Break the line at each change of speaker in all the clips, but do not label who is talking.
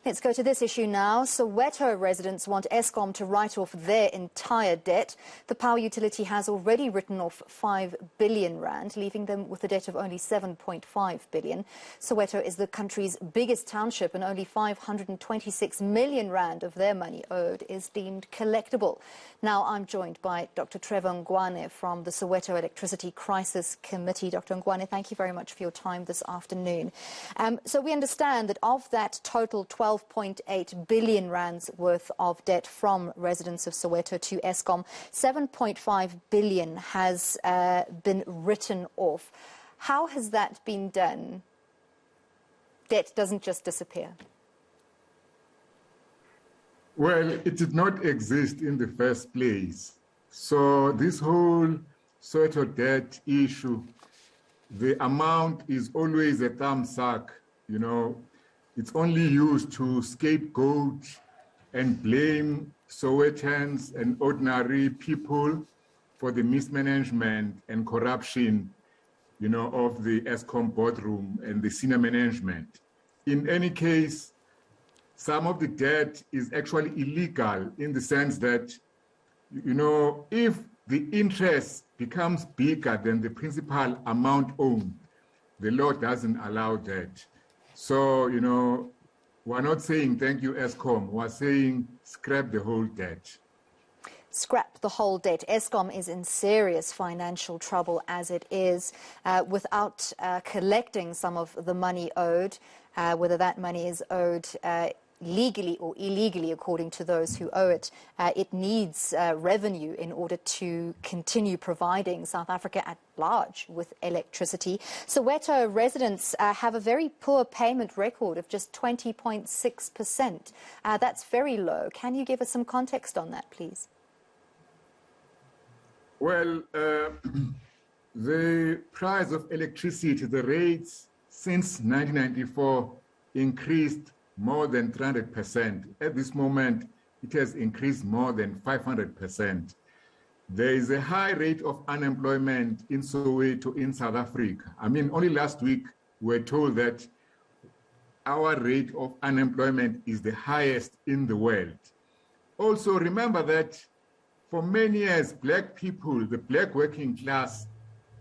Let's go to this issue now. Soweto residents want Eskom to write off their entire debt. The power utility has already written off 5 billion rand, leaving them with a debt of only 7.5 billion. Soweto is the country's biggest township, and only 526 million rand of their money owed is deemed collectible. Now I'm joined by Dr. Trevor Ngwane from the Soweto Electricity Crisis Committee. Dr. Ngwane, thank you very much for your time this afternoon. So we understand that of that total 12.8 billion rands worth of debt from residents of Soweto to Eskom, 7.5 billion has been written off. How has that been done? Debt doesn't just disappear.
Well, it did not exist in the first place. So this whole Soweto debt issue, the amount is always a thumbsuck, you know. It's only used to scapegoat and blame Sowetans and ordinary people for the mismanagement and corruption, you know, of the Eskom boardroom and the senior management. In any case, some of the debt is actually illegal in the sense that, you know, if the interest becomes bigger than the principal amount owed, the law doesn't allow that. So, you know, we're not saying thank you, Eskom. We're saying scrap the whole debt.
Scrap the whole debt. Eskom is in serious financial trouble as it is, without collecting some of the money owed, whether that money is owed legally or illegally, according to those who owe it. It needs revenue in order to continue providing South Africa at large with electricity. Soweto residents have a very poor payment record of just 20.6%. That's very low. Can you give us some context on that, please? Well,
the price of electricity, the rates since 1994 increased more than 300%. At this moment, it has increased more than 500%. There is a high rate of unemployment in Soweto, in South Africa. I mean, only last week we were told that our rate of unemployment is the highest in the world. Also, remember that for many years, black people, the black working class,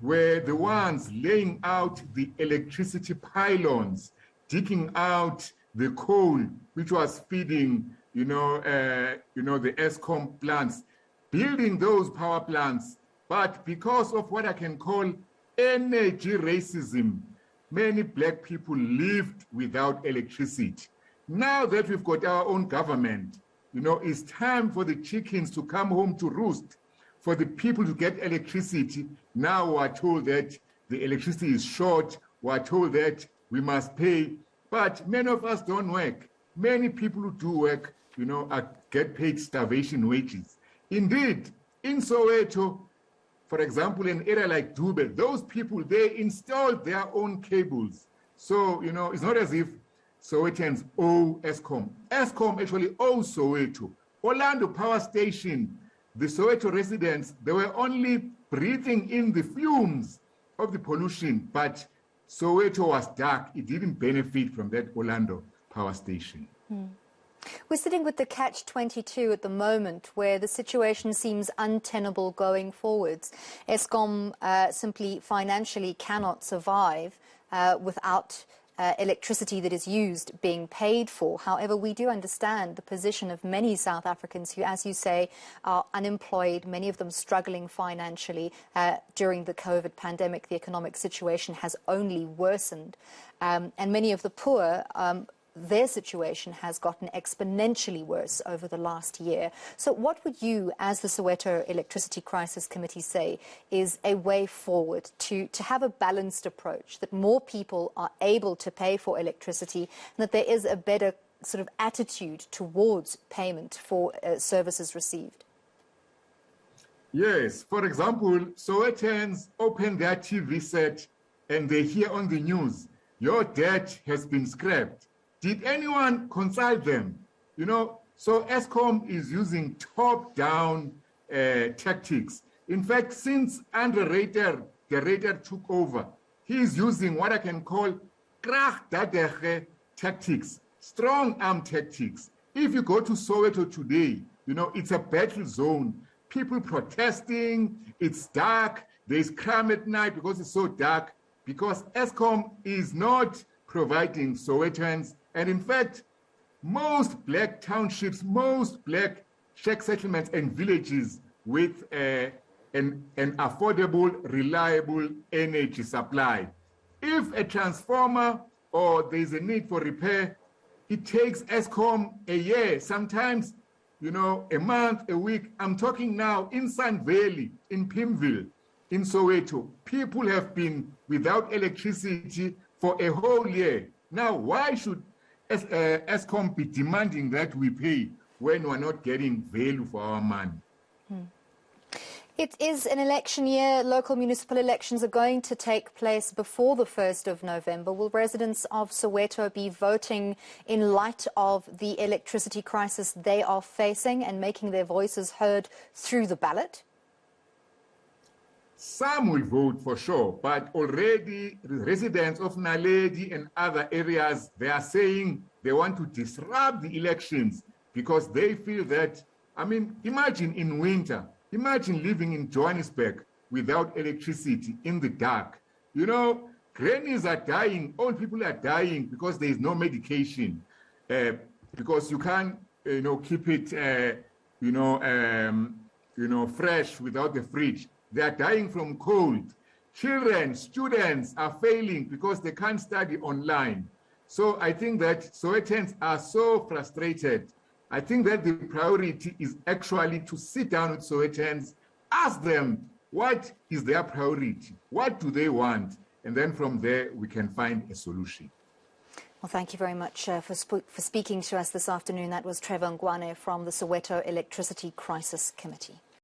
were the ones laying out the electricity pylons, digging out the coal, which was feeding, the Eskom plants, building those power plants. But because of what I can call energy racism, many black people lived without electricity. Now that we've got our own government, you know, it's time for the chickens to come home to roost, for the people to get electricity. Now we're told that the electricity is short. We're told that we must pay. But many of us don't work. Many people who do work, you know, get paid starvation wages. Indeed, in Soweto, for example, in an area like Dube, those people, they installed their own cables. So, you know, it's not as if Sowetans owe Eskom. Eskom actually owes Soweto. Orlando Power Station, the Soweto residents, they were only breathing in the fumes of the pollution, but Soweto was dark. It didn't benefit from that Orlando Power Station.
We're sitting with the catch-22 at the moment, where the situation seems untenable going forwards. Eskom simply financially cannot survive without electricity that is used being paid for. However, we do understand the position of many South Africans who, as you say, are unemployed, many of them struggling financially. During the COVID pandemic, the economic situation has only worsened. And many of the poor, their situation has gotten exponentially worse over the last year. So what would you, as the Soweto Electricity Crisis Committee, say is a way forward to have a balanced approach, that more people are able to pay for electricity, and that there is a better sort of attitude towards payment for services received?
Yes. For example, Sowetans open their TV set and they hear on the news, your debt has been scrapped. Did anyone consult them? You know, so Eskom is using top-down tactics. In fact, since Andre the Rater took over, he is using what I can call krag tactics. strong arm tactics. If you go to Soweto today, you know, it's a battle zone. People protesting, it's dark, there's crime at night because it's so dark, because Eskom is not providing Sowetans. And in fact, most black townships, most black shack settlements and villages with an affordable, reliable energy supply. If a transformer or there's a need for repair, it takes Eskom a year, sometimes, you know, a month, a week. I'm talking now in Sun Valley, in Pimville, in Soweto. People have been without electricity for a whole year. Now, why should Eskom be demanding that we pay when we're not getting value for our money?
It is an election year. Local municipal elections are going to take place before the 1st of November. Will residents of Soweto be voting in light of the electricity crisis they are facing and making their voices heard through the ballot?
Some will vote for sure, but already residents of Naledi and other areas, they are saying they want to disrupt the elections because they feel that, I mean, imagine in winter, imagine living in Johannesburg without electricity in the dark. You know, grannies are dying, old people are dying because there is no medication, because you can't, keep it, fresh without the fridge. They are dying from cold. Children, students are failing because they can't study online. So I think that Sowetans are so frustrated. I think that the priority is actually to sit down with Sowetans, ask them what is their priority, what do they want, and then from there we can find a solution.
Well, thank you very much for speaking to us this afternoon. That was Trevor Ngwane from the Soweto Electricity Crisis Committee.